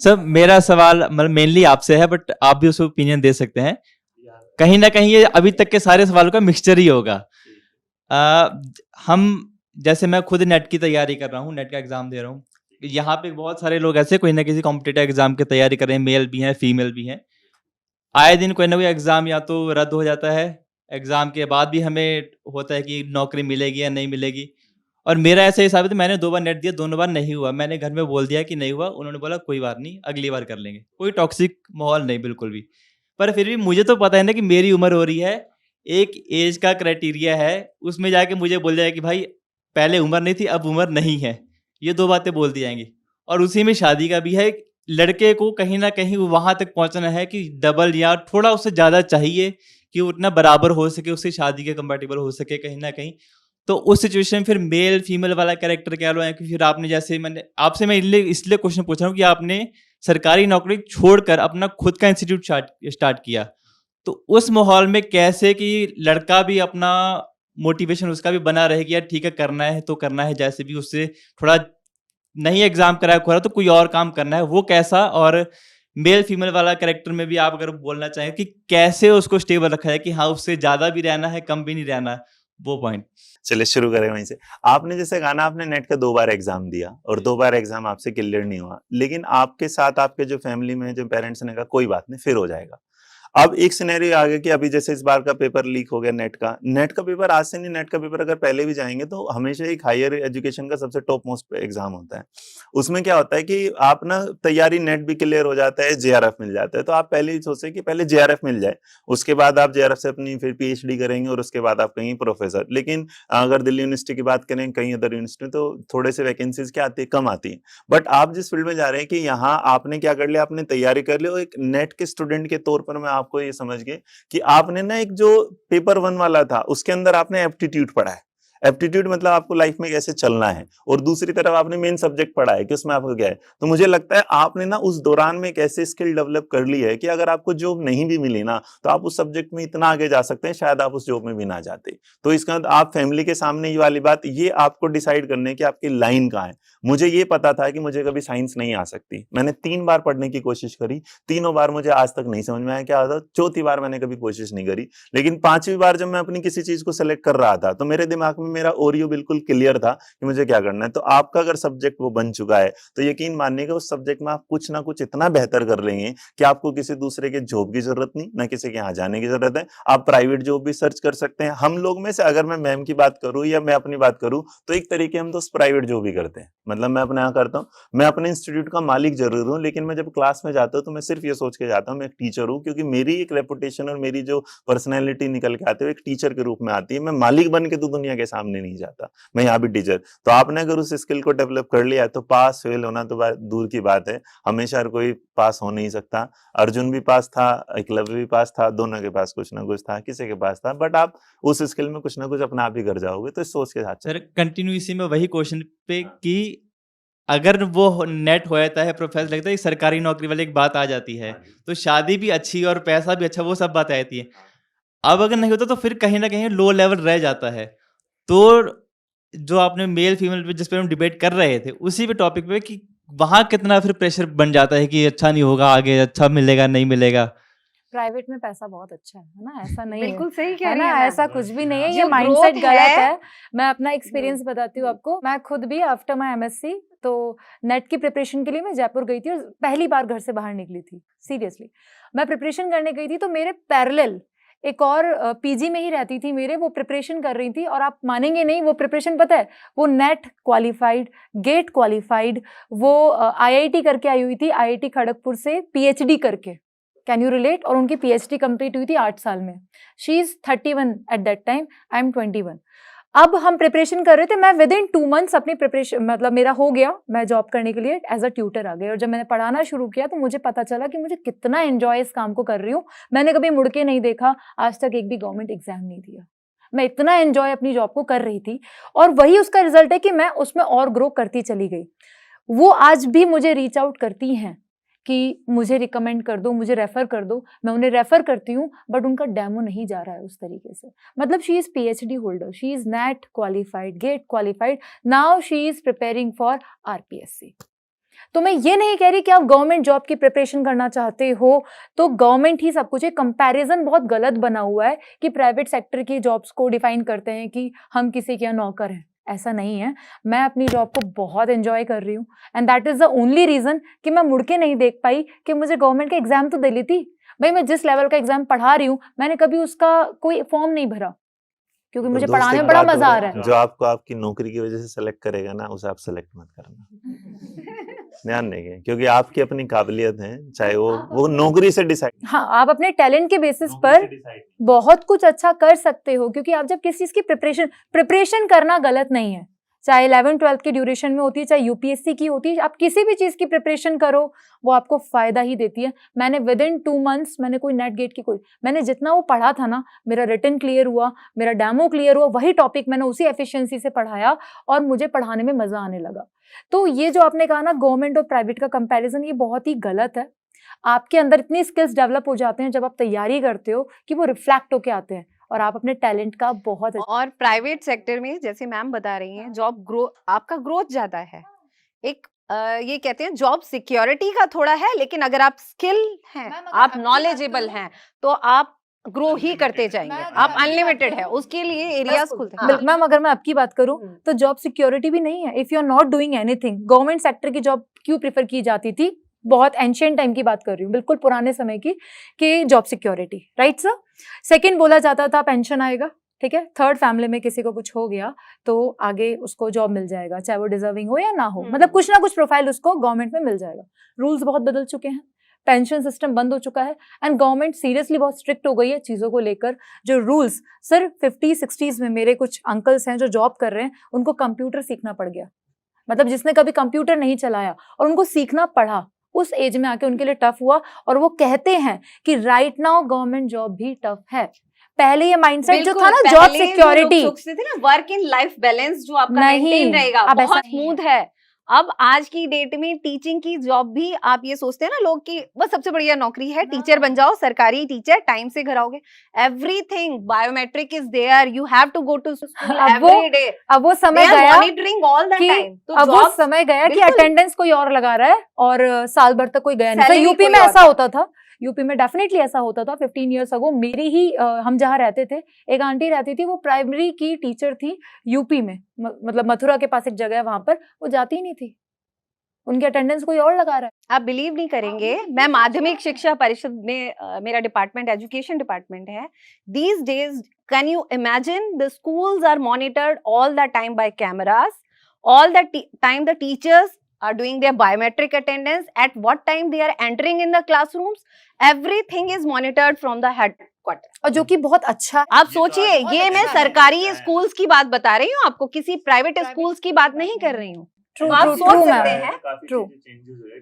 Sir मेरा सवाल मतलब मेनली आपसे है, बट आप भी उस ओपिनियन दे सकते हैं। कहीं ना कहीं ये अभी तक के सारे सवालों का मिक्सचर ही होगा। आ, हम जैसे मैं खुद नेट की तैयारी कर रहा हूँ, नेट का एग्जाम दे रहा हूँ। यहाँ पे बहुत सारे लोग ऐसे कोई ना किसी कॉम्पिटिटिव एग्जाम की तैयारी कर रहे हैं, मेल भी हैं फीमेल भी हैं। आए दिन कोई ना कोई एग्जाम या तो रद्द हो जाता है, एग्जाम के बाद भी हमें होता है कि नौकरी मिलेगी या नहीं मिलेगी। और मेरा ऐसा हिसाब है, तो मैंने 2 बार नेट दिया, दोनों बार नहीं हुआ। मैंने घर में बोल दिया कि नहीं हुआ, उन्होंने बोला कोई बात नहीं अगली बार कर लेंगे। कोई टॉक्सिक माहौल नहीं बिल्कुल भी। पर फिर भी मुझे तो पता है ना कि मेरी उम्र हो रही है, एक एज का क्राइटेरिया है, उसमें जाके मुझे बोल जाए कि भाई पहले उम्र नहीं थी अब उम्र नहीं है। ये 2 बातें बोल दी जाएंगी। और उसी में शादी का भी है। लड़के को कहीं ना कहीं वहां तक पहुंचना है कि डबल या थोड़ा उससे ज्यादा चाहिए कि वो उतना बराबर हो सके, उससे शादी के कंपेटेबल हो सके कहीं ना कहीं। तो उस सिचुएशन में फिर मेल फीमेल वाला कैरेक्टर कह लो, या कि फिर आपने जैसे मैंने आपसे मैं इसलिए क्वेश्चन पूछ रहा हूँ कि आपने सरकारी नौकरी छोड़कर अपना खुद का इंस्टीट्यूट स्टार्ट किया। तो उस माहौल में कैसे कि लड़का भी अपना मोटिवेशन उसका भी बना रहे कि यार ठीक है करना है तो करना है, जैसे भी उससे थोड़ा नहीं एग्जाम कराया खोरा तो कोई और काम करना है, वो कैसा। और मेल फीमेल वाला कैरेक्टर में भी आप अगर बोलना चाहें कि कैसे उसको स्टेबल रखा है कि हाँ उससे ज्यादा भी रहना है कम भी नहीं रहना है, वो पॉइंट। चलिए शुरू करें वहीं से। आपने जैसे कहा ना, आपने नेट का 2 बार एग्जाम दिया और 2 बार एग्जाम आपसे क्लियर नहीं हुआ, लेकिन आपके साथ आपके जो फैमिली में जो पेरेंट्स ने कहा कोई बात नहीं फिर हो जाएगा। अब एक सिनेरियो आ गया कि अभी जैसे इस बार का पेपर लीक हो गया, नेट का पेपर आज से नहीं, नेट का पेपर अगर पहले भी जाएंगे तो हमेशा एक हायर एजुकेशन का सबसे टॉप मोस्ट एग्जाम होता है। उसमें क्या होता है कि आप ना तैयारी नेट भी क्लियर हो जाता है, जेआरएफ मिल जाता है, तो आप पहले ही सोचे कि पहले जेआरएफ मिल जाए, उसके बाद आप जेआरएफ से अपनी फिर पीएचडी करेंगे और उसके बाद आप कहीं प्रोफेसर। लेकिन अगर दिल्ली यूनिवर्सिटी की बात करें, कहीं अदर यूनिवर्सिटी में, तो थोड़े से वैकेंसीज क्या आती है, कम आती है। बट आप जिस फील्ड में जा रहे हैं कि यहाँ आपने क्या कर लिया, आपने तैयारी कर ली, और एक नेट के स्टूडेंट के तौर पर मैं आपको ये समझ गए कि आपने ना एक जो पेपर 1 वाला था उसके अंदर आपने एप्टीट्यूड पढ़ा है। एप्टीट्यूड मतलब आपको लाइफ में कैसे चलना है, और दूसरी तरफ आपने मेन सब्जेक्ट पढ़ा है कि उसमें आपको क्या है। तो मुझे लगता है आपने ना उस दौरान में एक ऐसे स्किल डेवलप कर ली है कि अगर आपको जॉब नहीं भी मिली ना, तो आप उस सब्जेक्ट में इतना आगे जा सकते हैं, शायद आप उस जॉब में भी ना जाते। तो इसका आप फैमिली के सामने ये वाली बात, ये आपको डिसाइड करने की आपकी लाइन कहाँ है। मुझे ये पता था कि मुझे कभी साइंस नहीं आ सकती, मैंने 3 बार पढ़ने की कोशिश करी, तीनों बार मुझे आज तक नहीं समझ में आया क्या होता। चौथी बार मैंने कभी कोशिश नहीं करी, लेकिन 5वीं बार जब मैं अपनी किसी चीज को सेलेक्ट कर रहा था तो मेरे दिमाग में मेरा ओरियो बिल्कुल क्लियर था कि मुझे क्या करना है। तो आपका अगर सब्जेक्ट वो बन चुका है तो यकीन मानिएगा उस सब्जेक्ट में आप कुछ ना कुछ इतना बेहतर कर लेंगे कि आपको किसी दूसरे के जॉब की जरूरत नहीं, ना किसी के यहाँ जाने की जरूरत है। आप प्राइवेट जॉब भी सर्च कर सकते हैं। हम लोग में से अगर मैं मैम की बात करूं या मैं अपनी बात करूं, तो एक तरीके हम तो प्राइवेट जॉब भी करते हैं। मतलब मैं अपने यहाँ करता हूँ, मैं अपने इंस्टीट्यूट का मालिक जरूर हूँ, लेकिन मैं जब क्लास में जाता हूँ तो मैं सिर्फ ये सोच के जाता हूँ मैं एक टीचर हूँ, क्योंकि मेरी एक रेपुटेशन और मेरी जो पर्सनैलिटी निकल के आती है एक टीचर के रूप में आती है। मैं मालिक बन के तो दुनिया के सामने नहीं जाता, मैं यहाँ भी टीचर। तो आपने अगर उस स्किल को डेवलप कर लिया है तो पास फेल होना तो दूर की बात है, हमेशा हर कोई पास हो नहीं सकता। अर्जुन भी पास था, एकलव्य भी पास था, दोनों के पास कुछ ना कुछ था, किसी के पास था, बट आप उस स्किल में कुछ ना कुछ अपना आप ही कर जाओगे। तो इस सोच के साथ सर चलें। कंटिन्यू इसी में वही क्वेश्चन पे कि अगर वो नेट हो जाता है प्रोफेसर, लगता है कि सरकारी नौकरी वाली एक बात आ जाती है, हाँ जी। तो शादी भी अच्छी और पैसा भी अच्छा, वो सब बात आ जाती है। अब अगर नहीं होता तो फिर कहीं ना कहीं लो लेवल रह जाता है। तो जो आपने मेल फीमेल पे जिस पे हम डिबेट कर रहे थे उसी पे टॉपिक पे कि वहां कितना फिर प्रेशर बन जाता है कि अच्छा नहीं होगा, आगे अच्छा मिलेगा नहीं मिलेगा। प्राइवेट में पैसा बहुत अच्छा है ना, ऐसा नहीं है, बिल्कुल सही कह है रही ना, है मैम। ऐसा कुछ भी नहीं है, ये जो माइंडसेट ग्रोथ गलत है है। मैं अपना एक्सपीरियंस बताती हूँ आपको। मैं खुद भी आफ्टर माय एमएससी तो नेट की प्रिपरेशन के लिए मैं जयपुर गई थी और पहली बार घर से बाहर निकली थी। सीरियसली मैं प्रिपरेशन करने गई थी, तो मेरे पैरेलल एक और पीजी में ही रहती थी मेरे, वो प्रिपरेशन कर रही थी, और आप मानेंगे नहीं, वो प्रिपरेशन पता है, वो नेट क्वालिफाइड, गेट क्वालिफाइड, वो आईआईटी करके आई हुई थी, आईआईटी खड़गपुर से पीएचडी करके। Can you relate? और उनकी पीएचडी कंप्लीट हुई थी 8 साल में। She is 31 at that time, I am 21। अब हम प्रिपरेशन कर रहे थे, मैं विद इन 2 मंथ्स अपनी प्रिपरेशन मतलब मेरा हो गया, मैं जॉब करने के लिए एज अ ट्यूटर आ गई। और जब मैंने पढ़ाना शुरू किया तो मुझे पता चला कि मुझे कितना एंजॉय इस काम को कर रही हूँ। मैंने कभी मुड़ के नहीं देखा, आज तक एक भी गवर्नमेंट एग्जाम नहीं दिया। मैं इतना एंजॉय अपनी जॉब को कर रही थी, और वही उसका रिजल्ट है कि मैं उसमें और ग्रो करती चली गई। वो आज भी मुझे रीच आउट करती हैं कि मुझे रिकमेंड कर दो, मुझे रेफर कर दो। मैं उन्हें रेफर करती हूँ, बट उनका डेमो नहीं जा रहा है उस तरीके से। मतलब she is PhD holder, she is NET qualified, GATE qualified, now she is preparing for RPSC. तो मैं ये नहीं कह रही कि आप गवर्नमेंट जॉब की प्रिपरेशन करना चाहते हो तो गवर्नमेंट ही सब कुछ है। कंपैरिजन बहुत गलत बना हुआ है कि प्राइवेट सेक्टर की जॉब्स को डिफाइन करते हैं कि हम किसी के यहाँ नौकर हैं, ऐसा नहीं है। मैं अपनी जॉब को बहुत एंजॉय कर रही हूँ and that is the only reason कि मैं मुड़ के नहीं देख पाई कि मुझे गवर्नमेंट का एग्जाम तो दे ली थी। भाई मैं जिस लेवल का एग्जाम पढ़ा रही हूँ मैंने कभी उसका कोई फॉर्म नहीं भरा क्योंकि मुझे दोस्त पढ़ाने एक में बड़ा बात मजा आ और रहा है। जो आपको आपकी नौकरी की वजह से सेलेक्ट करेगा ना, उसे आप सेलेक्ट मत करना। ध्यान देंगे, क्योंकि आपकी अपनी काबिलियत है, चाहे वो नौकरी से डिसाइड। हाँ, आप अपने टैलेंट के बेसिस पर बहुत कुछ अच्छा कर सकते हो, क्योंकि आप जब किसी चीज की प्रिपरेशन करना गलत नहीं है, चाहे 11-12 की ड्यूरेशन में होती है, चाहे यूपीएससी की होती है, आप किसी भी चीज की प्रिपरेशन करो वो आपको फायदा ही देती है। मैंने विद इन 2 मंथ्स मैंने कोई नेट गेट की मैंने जितना वो पढ़ा था ना, मेरा रिटन क्लियर हुआ, मेरा डेमो क्लियर हुआ, वही टॉपिक मैंने उसी एफिशिएंसी से पढ़ाया और मुझे पढ़ाने में मजा आने लगा। तो ये जो आपने कहा ना गवर्नमेंट और प्राइवेट का कंपैरिजन, ये बहुत ही गलत है। आपके अंदर इतनी स्किल्स डेवलप हो जाते हैं जब आप तैयारी करते हो कि वो रिफ्लेक्ट होके आते हैं और आप अपने टैलेंट का बहुत और प्राइवेट सेक्टर में जैसे मैम बता रही हैं जॉब आपका ग्रोथ ज्यादा है। एक ये कहते हैं जॉब सिक्योरिटी का थोड़ा है, लेकिन अगर आप स्किल हैं, आप नॉलेजेबल हैं तो आप ग्रो ही करते जाएंगे, आप अनलिमिटेड है, उसके लिए एरियाज खुलते हैं। मैम अगर मैं आपकी बात करूं तो जॉब सिक्योरिटी भी नहीं है। If you are not doing anything, government sector की जॉब क्यों प्रेफर की जाती थी? बहुत एंशिएंट टाइम की बात कर रही हूँ, बिल्कुल पुराने समय की, कि job security, right sir. Second बोला जाता था पेंशन आएगा, ठीक है। थर्ड फैमिली में किसी को कुछ हो गया तो आगे उसको जॉब मिल जाएगा, चाहे वो डिजर्विंग हो या ना हो, मतलब कुछ ना कुछ प्रोफाइल उसको गवर्नमेंट में मिल जाएगा। रूल्स बहुत बदल चुके हैं, पेंशन सिस्टम बंद हो चुका है एंड गवर्नमेंट सीरियसली बहुत स्ट्रिक्ट हो गई है चीजों को लेकर। जो रूल्स सर 50-60s में मेरे कुछ अंकल्स हैं जो जॉब कर रहे हैं, उनको कंप्यूटर सीखना पड़ गया। मतलब जिसने कभी कंप्यूटर नहीं चलाया और उनको सीखना पड़ा, उस एज में आके उनके लिए टफ हुआ। और वो कहते हैं कि राइट नाउ गवर्नमेंट जॉब भी टफ है। पहले ये माइंडसेट जो था ना जॉब सिक्योरिटी, सोचते थे ना वर्क इन लाइफ बैलेंस जो आपका मेंटेन रहेगा, बहुत स्मूथ है। अब आज की डेट में टीचिंग की जॉब भी आप ये सोचते हैं ना लोग कि बस सबसे बढ़िया नौकरी है, टीचर बन जाओ, सरकारी टीचर, टाइम से घर आओगे, everything biometric is there, you have to go to school every day. अब वो समय गया मॉनिटरिंग ऑल द टाइम, तो अब वो समय गया कि अटेंडेंस कोई और लगा रहा है और साल भर तक कोई गया नहीं। तो यूपी में ऐसा होता था, यूपी में डेफिनेटली ऐसा होता था 15 इयर्स अगो। मेरी ही हम जहाँ रहते थे, एक आंटी रहती थी, वो प्राइमरी की टीचर थी यूपी में, मतलब मथुरा के पास एक जगह है, वहां पर वो जाती ही नहीं थी, उनकी अटेंडेंस कोई और लगा रहा है। आप बिलीव नहीं करेंगे, मैं माध्यमिक शिक्षा परिषद में मेरा डिपार्टमेंट एजुकेशन डिपार्टमेंट है। These days can you imagine the schools are monitored all the time by cameras, all the time the teachers are doing their biometric attendance, at what time they are entering in the classrooms, everything is monitored from the headquarters, और जो कि बहुत अच्छा। आप सोचिए, ये मैं सरकारी स्कूल्स की बात बता रही हूँ आपको, किसी प्राइवेट स्कूल्स की बात नहीं कर रही हूँ। आप सोच सकते हैं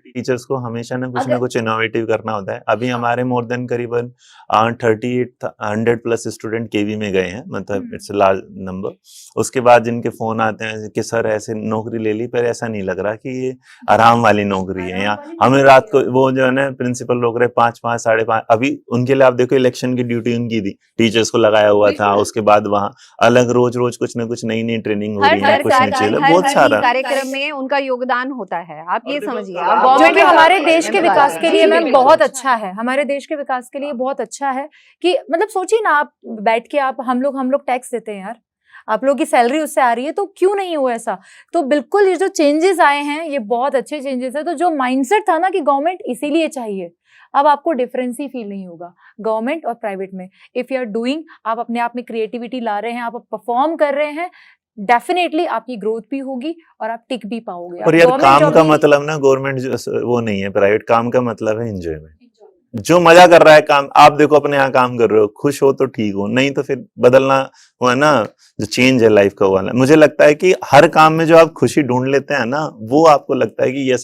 टीचर्स को हमेशा ना कुछ इनोवेटिव करना होता है। अभी हमारे मोर देन करीबन 3800 प्लस स्टूडेंट केवी में गए हैं, मतलब इट्स लार्ज नंबर। उसके बाद जिनके फोन आते हैं कि सर ऐसे नौकरी ले ली, पर ऐसा नहीं लग रहा कि ये आराम वाली नौकरी है। यहाँ हमें रात को वो जो है ना प्रिंसिपल लोग रहे 5-5, 5:30, अभी उनके लिए आप देखो इलेक्शन की ड्यूटी उनकी थी, टीचर्स को लगाया हुआ था। उसके बाद वहाँ अलग रोज कुछ ना कुछ नई ट्रेनिंग हो रही है, कुछ नहीं, बहुत सारा कार्यक्रम में उनका योगदान होता है। आप ये समझिए, जो कि हमारे देश के विकास के लिए मैम बहुत अच्छा है, हमारे देश के विकास के लिए बहुत अच्छा है कि मतलब सोचिए ना, आप बैठ के आप हम लोग टैक्स देते हैं यार, आप लोग की सैलरी उससे आ रही है, तो क्यों नहीं हुआ ऐसा? तो बिल्कुल ये जो चेंजेस आए हैं ये बहुत अच्छे चेंजेस है। तो जो माइंडसेट था ना कि गवर्नमेंट इसीलिए चाहिए, अब आपको डिफरेंस ही फील नहीं होगा गवर्नमेंट और प्राइवेट में। इफ यू आर डूइंग, आप अपने आप में क्रिएटिविटी ला रहे हैं, आप परफॉर्म कर रहे हैं, डेफिनेटली आपकी ग्रोथ भी होगी और आप टिक भी पाओगे। और यार काम का मतलब ना गवर्नमेंट वो नहीं है, प्राइवेट काम का मतलब है एंजॉयमेंट। जो मजा कर रहा है काम, आप देखो अपने यहाँ काम कर रहे हो, खुश हो तो ठीक हो, नहीं तो फिर बदलना हुआ ना, जो चेंज है लाइफ का वाला। मुझे लगता है कि हर काम में जो आप खुशी ढूंढ लेते हैं ना, वो आपको लगता है कि यस